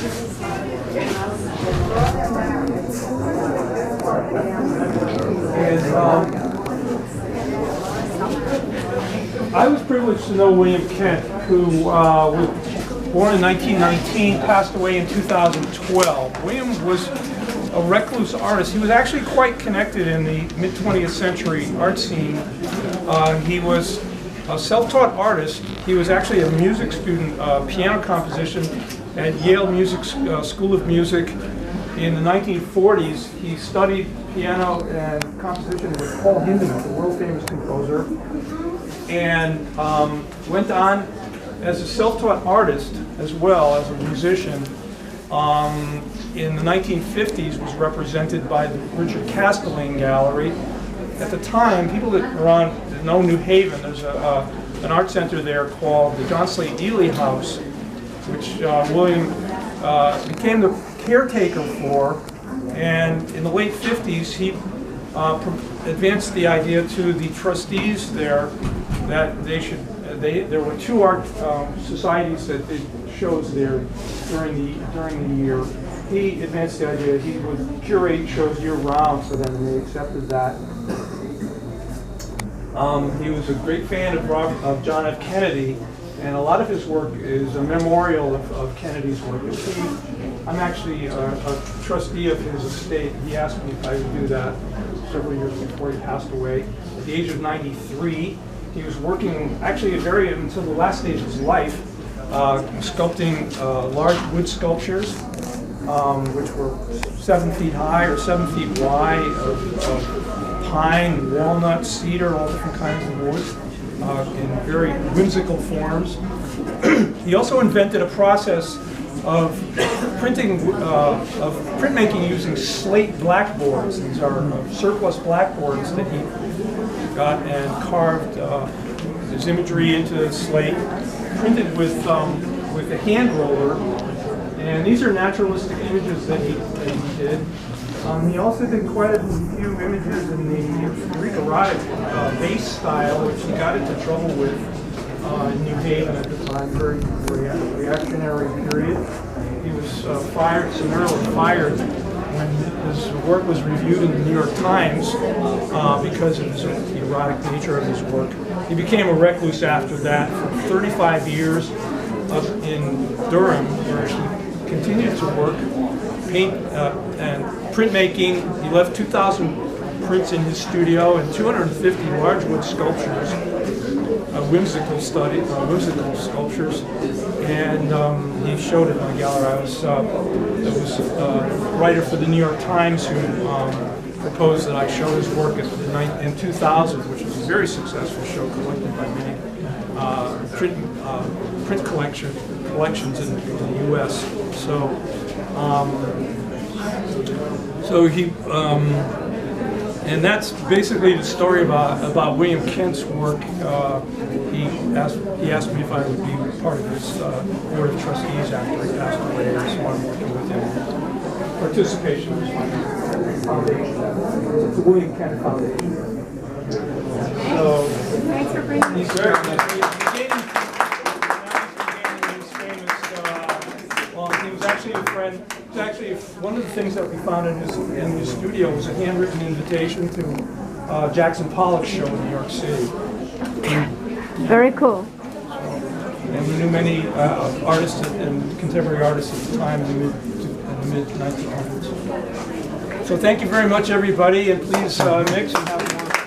And I was privileged to know William Kent, who was born in 1919, passed away in 2012. William was a recluse artist. He was actually quite connected in the mid-20th century art scene. He was a self-taught artist. He was actually a music student, piano composition at Yale School of Music. In the 1940s, he studied piano and composition with Paul Hindemith, the world-famous composer, and went on as a self-taught artist as well as a musician. In the 1950s, was represented by the Richard Castellane Gallery. At the time, people that know New Haven, there's an art center there called the John Slade Ely House, which William became the caretaker for, and in the late 50s he advanced the idea to the trustees there that there were two art societies that did shows there during the year. He advanced the idea that he would curate shows year-round for them, and they accepted that. He was a great fan of John F. Kennedy, and a lot of his work is a memorial of Kennedy's work. I'm actually a trustee of his estate. He asked me if I would do that several years before he passed away. At the age of 93, he was working actually until the last stage of his life, sculpting large wood sculptures, which were 7 feet high or 7 feet wide, of pine, walnut, cedar, all different kinds of wood, in very whimsical forms. He also invented a process of printmaking using slate blackboards. These are surplus blackboards that he got and carved his imagery into slate, printed with a hand roller. And these are naturalistic images that he did. He also did quite a few images in the Greek erotic base style, which he got into trouble with in New Haven at the time, very reactionary period. He was summarily fired when his work was reviewed in the New York Times because of the erotic nature of his work. He became a recluse after that for 35 years up in Durham, where he continued to work, paint and printmaking. He left 2,000 prints in his studio and 250 large wood sculptures, whimsical sculptures, and he showed it in the gallery. I was a writer for the New York Times who proposed that I show his work in 2000, which was a very successful show collected by many print collections in the U.S. So he, and that's basically the story about William Kent's work. He asked me if I would be part of his board of trustees after he passed away, so I'm working with him. Participation is my foundation. It's the William Kent Foundation. So thanks for bringing me. He's very nice. He was actually a friend. Actually, one of the things that we found in his studio was a handwritten invitation to Jackson Pollock's show in New York City. Very cool. And we knew many artists and contemporary artists at the time in the mid 1900s. So thank you very much, everybody, and please mix and have